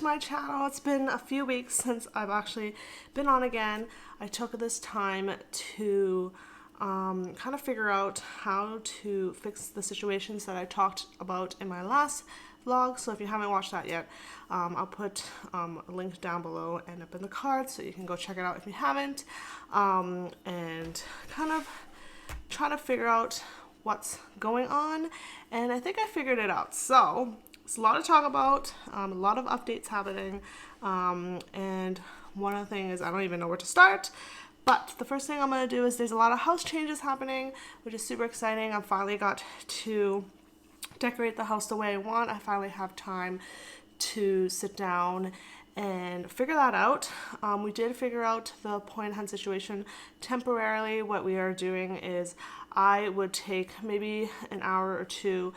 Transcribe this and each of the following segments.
to my channel. It's been a few weeks since I've actually been on again. I took this time to kind of figure out how to fix the situations that I talked about in my last vlog. So if you haven't watched that yet, I'll put a link down below and up in the cards so you can go check it out if you haven't, and kind of try to figure out what's going on. And I think I figured it out. So it's a lot to talk about, a lot of updates happening, and one of the things is I don't even know where to start. But the first thing I'm going to do is there's a lot of house changes happening, which is super exciting. I finally got to decorate the house the way I want. I finally have time to sit down and figure that out. We did figure out the Poi Hun situation temporarily. What we are doing is I would take maybe an hour or two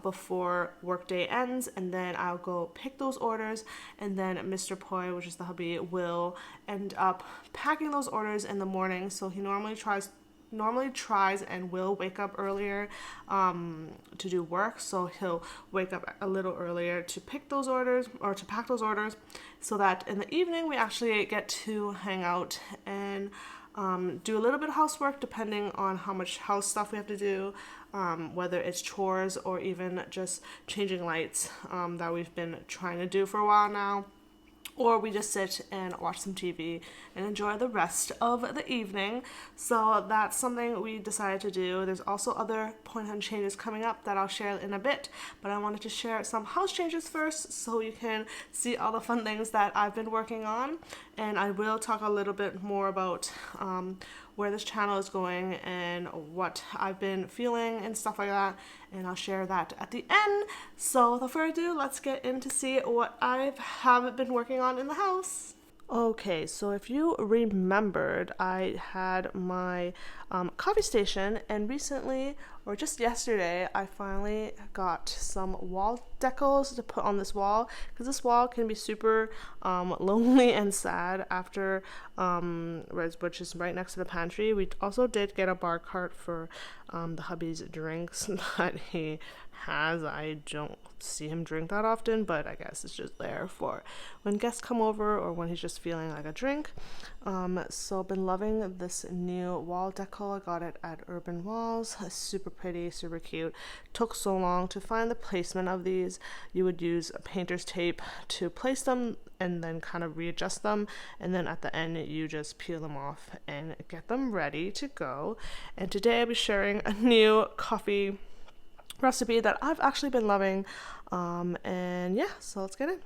before workday ends, and then I'll go pick those orders, and then Mr. Poi, which is the hubby, will end up packing those orders in the morning. So he normally tries and will wake up earlier to do work, so he'll wake up a little earlier to pick those orders or to pack those orders, so that in the evening we actually get to hang out and do a little bit of housework, depending on how much house stuff we have to do, whether it's chores or even just changing lights that we've been trying to do for a while now. Or we just sit and watch some TV and enjoy the rest of the evening. So that's something we decided to do. There's also other Poi Hun changes coming up that I'll share in a bit, but I wanted to share some house changes first so you can see all the fun things that I've been working on. And I will talk a little bit more about where this channel is going and what I've been feeling and stuff like that, and I'll share that at the end. So without further ado, let's get in to see what I have been working on in the house. Okay, so if you remembered, I had my coffee station, and recently, or just yesterday, I finally got some wall decals to put on this wall, because this wall can be super lonely and sad after, which is right next to the pantry. We also did get a bar cart for the hubby's drinks that he has. I don't see him drink that often, but I guess it's just there for when guests come over or when he's just feeling like a drink. So I've been loving this new wall decal. I got it at Urban Walls. It's super pretty, super cute. Took so long to find the placement of these. You would use a painter's tape to place them and then kind of readjust them, and then at the end you just peel them off and get them ready to go. And today I'll be sharing a new coffee recipe that I've actually been loving, and yeah, so let's get in.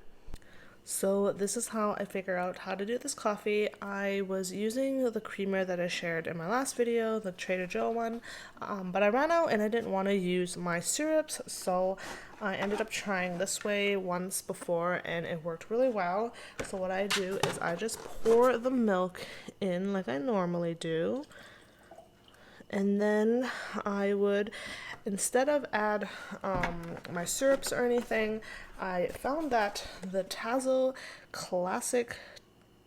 So this is how I figure out how to do this coffee. I was using the creamer that I shared in my last video, the Trader Joe one, but I ran out and I didn't want to use my syrups, so I ended up trying this way once before and it worked really well. So what I do is I just pour the milk in like I normally do, and then I would, instead of add my syrups or anything, I found that the Tazo Classic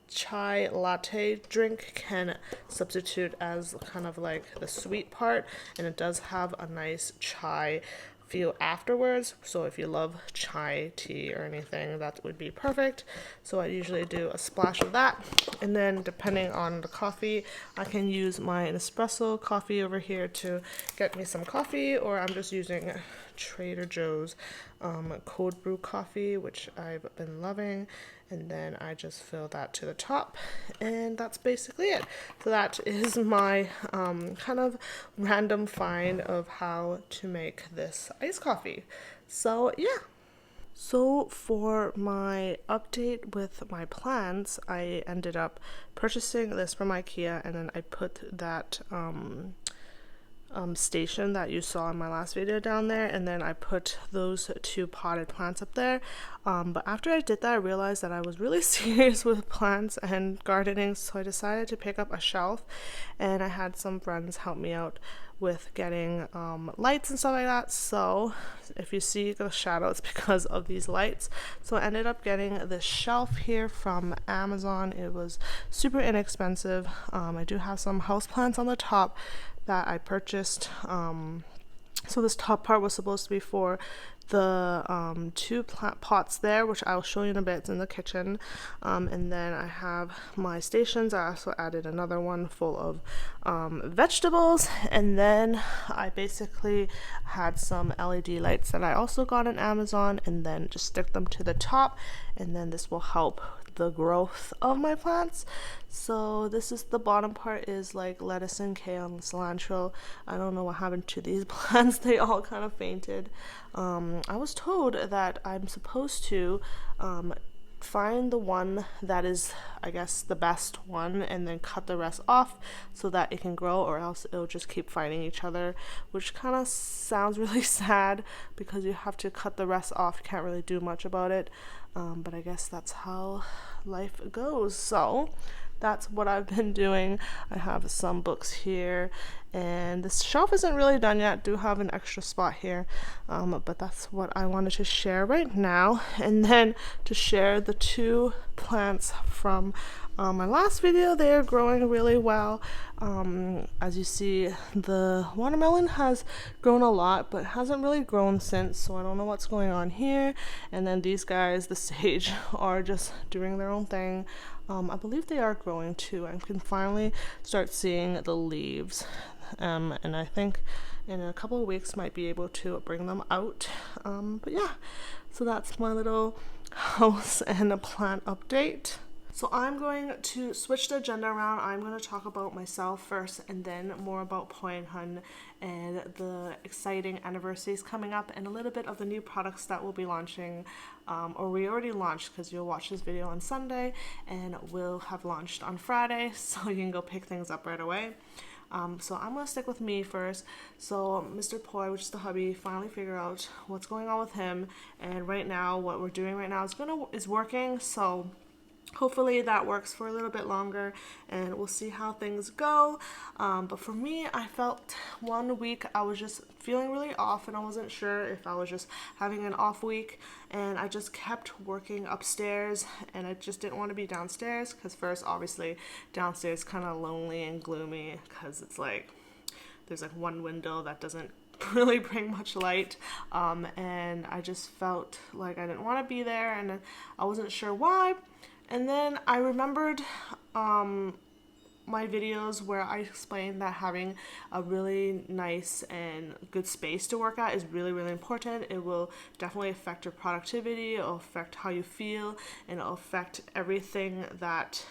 Chai Latte drink can substitute as kind of like the sweet part, and it does have a nice chai feel afterwards. So if you love chai tea or anything, that would be perfect. So I usually do a splash of that, and then depending on the coffee, I can use my espresso coffee over here to get me some coffee, or I'm just using Trader Joe's cold brew coffee, which I've been loving, and then I just fill that to the top, and that's basically it. So that is my kind of random find of how to make this iced coffee. So yeah. So for my update with my plants, I ended up purchasing this from IKEA, and then I put that station that you saw in my last video down there, and then I put those two potted plants up there. But after I did that, I realized that I was really serious with plants and gardening, so I decided to pick up a shelf, and I had some friends help me out with getting lights and stuff like that. So if you see the shadow, it's because of these lights. So I ended up getting this shelf here from Amazon. It was super inexpensive. I do have some houseplants on the top that I purchased. So this top part was supposed to be for the two plant pots there, which I'll show you in a bit. It's in the kitchen. And then I have my stations. I also added another one full of vegetables, and then I basically had some LED lights that I also got on Amazon, and then just stick them to the top, and then this will help the growth of my plants. So this is the bottom part is like lettuce and kale and cilantro. I don't know what happened to these plants. They all kind of fainted. I was told that I'm supposed to find the one that is, I guess, the best one, and then cut the rest off so that it can grow, or else it'll just keep fighting each other, which kind of sounds really sad because you have to cut the rest off. You can't really do much about it, but I guess that's how life goes. So that's what I've been doing. I have some books here, and this shelf isn't really done yet. Do have an extra spot here, but that's what I wanted to share right now. And then to share the two plants from my last video. They are growing really well. As you see, the watermelon has grown a lot, but hasn't really grown since, so I don't know what's going on here. And then these guys, the sage, are just doing their own thing. I believe they are growing too. I can finally start seeing the leaves, and I think in a couple of weeks might be able to bring them out. But yeah, so that's my little house and a plant update. So I'm going to switch the agenda around. I'm going to talk about myself first, and then more about Poi Hun and the exciting anniversaries coming up, and a little bit of the new products that we'll be launching, or we already launched because you'll watch this video on Sunday, and we'll have launched on Friday, so you can go pick things up right away. So I'm going to stick with me first. So Mr. Poi, which is the hubby, finally figured out what's going on with him, and right now what we're doing right now is working. So hopefully that works for a little bit longer, and we'll see how things go. But for me, I felt 1 week I was just feeling really off, and I wasn't sure if I was just having an off week, and I just kept working upstairs, and I just didn't want to be downstairs because first, obviously, downstairs is kind of lonely and gloomy because it's like there's like one window that doesn't really bring much light, and I just felt like I didn't want to be there, and I wasn't sure why. And then I remembered my videos where I explained that having a really nice and good space to work at is really, really important. It will definitely affect your productivity, it'll affect how you feel, and it'll affect everything that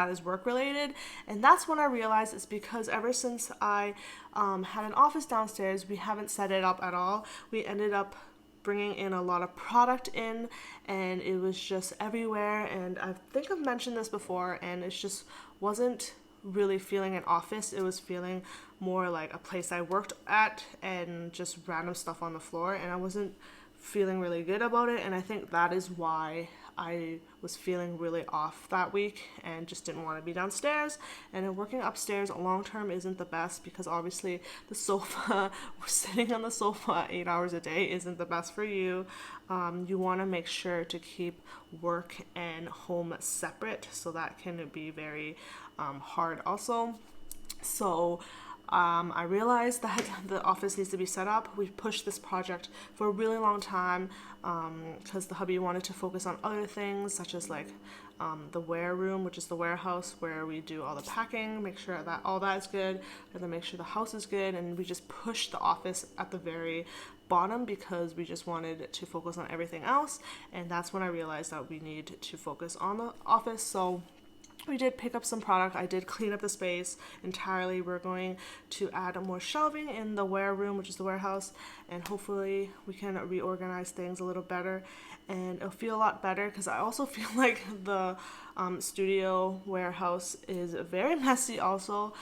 is work related. And that's when I realized it's because ever since I had an office downstairs, we haven't set it up at all. We ended up bringing in a lot of product in, and it was just everywhere, and I think I've mentioned this before, and it just wasn't really feeling an office. It was feeling more like a place I worked at, and just random stuff on the floor, and I wasn't feeling really good about it. And I think that is why I was feeling really off that week and just didn't want to be downstairs. And working upstairs long term isn't the best, because obviously the sofa, sitting on the sofa 8 hours a day isn't the best for you. You want to make sure to keep work and home separate, so that can be very hard also. So I realized that the office needs to be set up. We pushed this project for a really long time because the hubby wanted to focus on other things, such as like the ware room, which is the warehouse where we do all the packing, make sure that all that is good, and then make sure the house is good. And we just pushed the office at the very bottom because we just wanted to focus on everything else. And that's when I realized that we need to focus on the office. So we did pick up some product. I did clean up the space entirely. We're going to add more shelving in the ware room, which is the warehouse, and hopefully we can reorganize things a little better, and it'll feel a lot better, because I also feel like the studio warehouse is very messy also,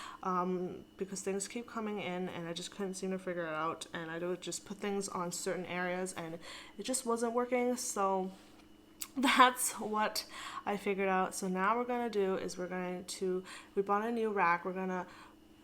because things keep coming in and I just couldn't seem to figure it out, and I would just put things on certain areas and it just wasn't working. So that's what I figured out. So now we're going to do is we bought a new rack. We're going to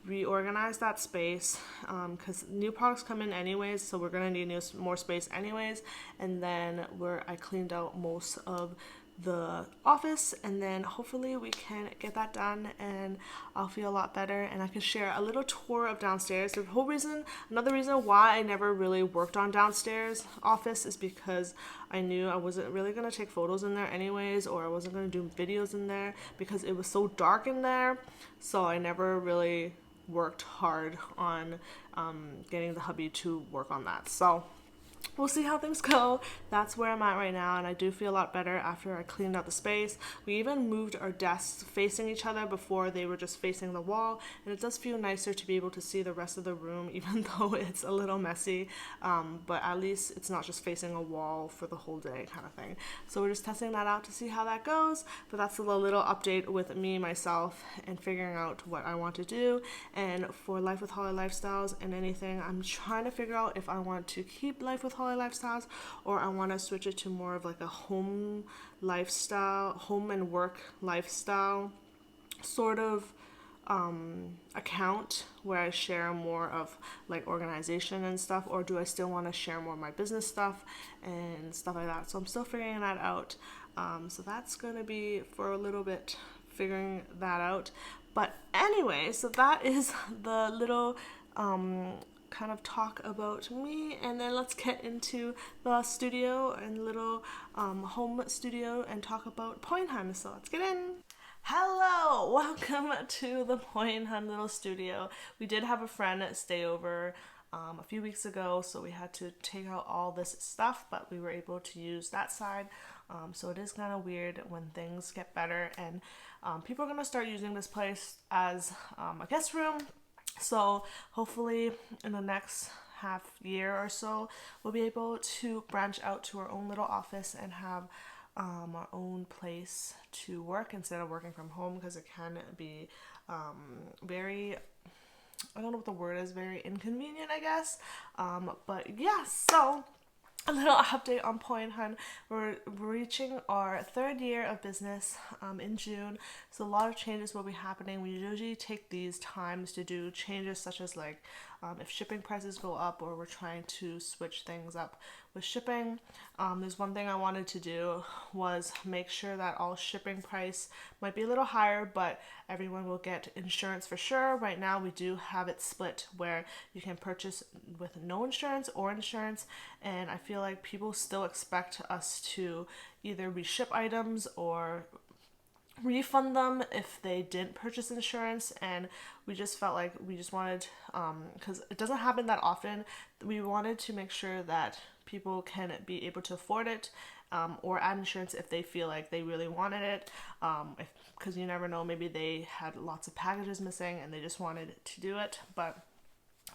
reorganize that space because new products come in anyways, so we're going to need more space anyways. And then I cleaned out most of the office, and then hopefully we can get that done and I'll feel a lot better and I can share a little tour of downstairs. Another reason why I never really worked on downstairs office is because I knew I wasn't really going to take photos in there anyways, or I wasn't going to do videos in there because it was so dark in there. So I never really worked hard on getting the hubby to work on that. So we'll see how things go. That's where I'm at right now, and I do feel a lot better after I cleaned out the space. We even moved our desks facing each other before they were just facing the wall, and it does feel nicer to be able to see the rest of the room, even though it's a little messy, but at least it's not just facing a wall for the whole day kind of thing. So we're just testing that out to see how that goes, but that's a little update with me, myself, and figuring out what I want to do. And for Life with Holly Lifestyles and anything, I'm trying to figure out if I want to keep Life with Holly Lifestyles or I want to switch it to more of like a home and work lifestyle sort of account where I share more of like organization and stuff, or do I still want to share more of my business stuff and stuff like that. So I'm still figuring that out. So that's going to be for a little bit figuring that out. But anyway, so that is the little kind of talk about me, and then let's get into the studio and little home studio and talk about Poi Hun. So let's get in. Hello, welcome to the Poi Hun little studio. We did have a friend stay over a few weeks ago, so we had to take out all this stuff, but we were able to use that side. So it is kind of weird when things get better and people are going to start using this place as a guest room. So hopefully in the next half year or so, we'll be able to branch out to our own little office and have our own place to work instead of working from home, because it can be very, I don't know what the word is, very inconvenient, I guess. But yeah, so a little update on Poi Hun. We're reaching our 3rd year of business in June, so a lot of changes will be happening. We usually take these times to do changes such as like if shipping prices go up or we're trying to switch things up with shipping. There's one thing I wanted to do was make sure that all shipping price might be a little higher, but everyone will get insurance for sure. Right now we do have it split where you can purchase with no insurance or insurance, and I feel like people still expect us to either reship items or refund them if they didn't purchase insurance, and we just felt like we just wanted, because it doesn't happen that often, we wanted to make sure that people can be able to afford it, or add insurance if they feel like they really wanted it, because you never know, maybe they had lots of packages missing and they just wanted to do it, but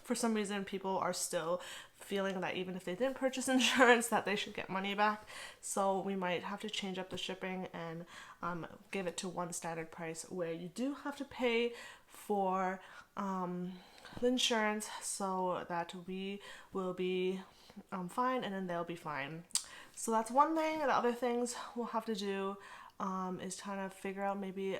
for some reason people are still feeling that even if they didn't purchase insurance that they should get money back. So we might have to change up the shipping and give it to one standard price where you do have to pay for the insurance so that we will be fine and then they'll be fine. So that's one thing. The other things we'll have to do is trying to figure out maybe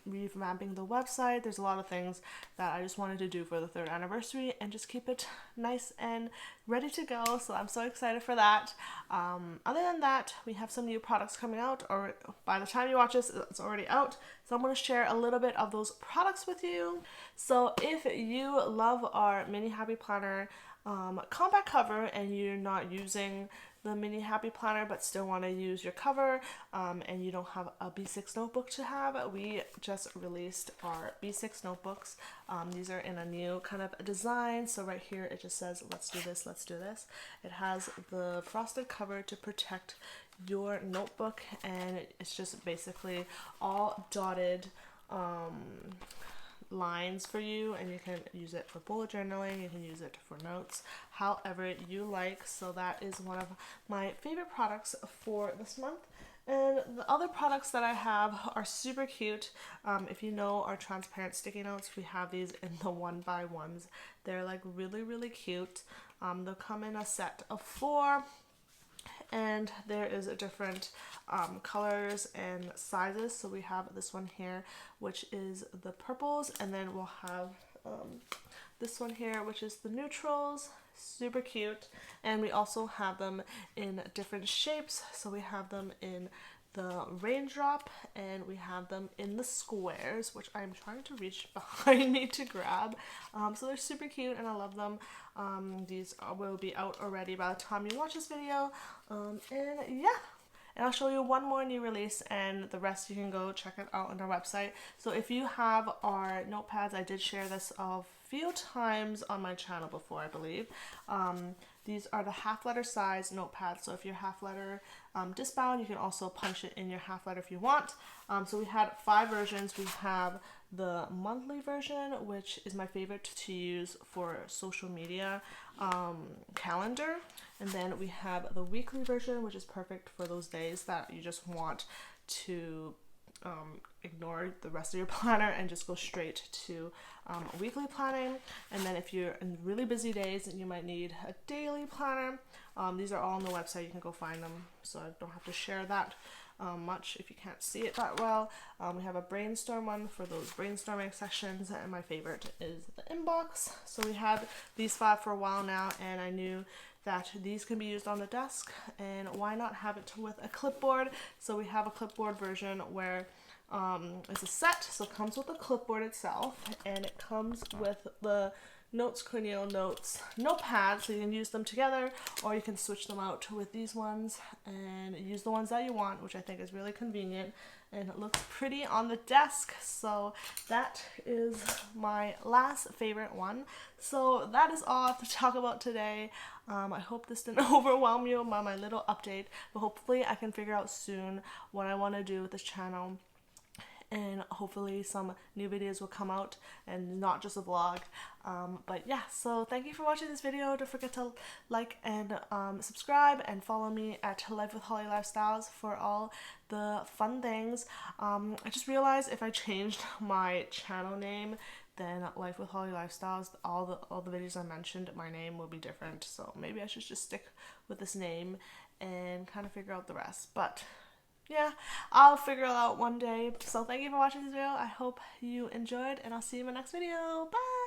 revamping the website. There's a lot of things that I just wanted to do for the 3rd anniversary and just keep it nice and ready to go. So I'm so excited for that. Other than that, we have some new products coming out, or by the time you watch this, it's already out. So I'm going to share a little bit of those products with you. So if you love our mini happy planner compact cover and you're not using the mini happy planner but still want to use your cover, and you don't have a B6 notebook to have, we just released our B6 notebooks. These are in a new kind of design. So right here it just says let's do this, let's do this. It has the frosted cover to protect your notebook, and it's just basically all dotted lines for you, and you can use it for bullet journaling, you can use it for notes, however you like. So that is one of my favorite products for this month. And the other products that I have are super cute. If you know our transparent sticky notes, we have these in the 1x1s. They're like really cute. They'll come in a set of 4, and there is a different colors and sizes. So we have this one here, which is the purples, and then we'll have this one here, which is the neutrals. Super cute. And we also have them in different shapes. So we have them in the raindrop, and we have them in the squares, which I'm trying to reach behind me to grab. So they're super cute and I love them. These will be out already by the time you watch this video. And yeah. And I'll show you one more new release, and the rest you can go check it out on our website. So if you have our notepads, I did share this a few times on my channel before, I believe. These are the half letter size notepads. So if you're half letter disbound, you can also punch it in your half letter if you want. So we had 5 versions. We have the monthly version, which is my favorite to use for social media calendar. And then we have the weekly version, which is perfect for those days that you just want to ignore the rest of your planner and just go straight to weekly planning. And then if you're in really busy days and you might need a daily planner, these are all on the website. You can go find them, so I don't have to share that much if you can't see it that well. We have a brainstorm one for those brainstorming sessions, and my favorite is the inbox. So we had these 5 for a while now, and I knew that these can be used on the desk, and why not have it with a clipboard. So we have a clipboard version where it's a set, so it comes with the clipboard itself, and it comes with the Notes Cornell Notes notepad, so you can use them together, or you can switch them out with these ones and use the ones that you want, which I think is really convenient, and it looks pretty on the desk. So that is my last favorite one. So that is all I have to talk about today. I hope this didn't overwhelm you by my little update, but hopefully I can figure out soon what I want to do with this channel. And hopefully some new videos will come out and not just a vlog. But yeah, so thank you for watching this video. Don't forget to like and subscribe, and follow me at Life with Holly Lifestyles for all the fun things. I just realized if I changed my channel name, then Life with Holly Lifestyles, all the videos I mentioned, my name will be different. So maybe I should just stick with this name and kind of figure out the rest. But yeah, I'll figure it out one day. So thank you for watching this video. I hope you enjoyed, and I'll see you in my next video. Bye!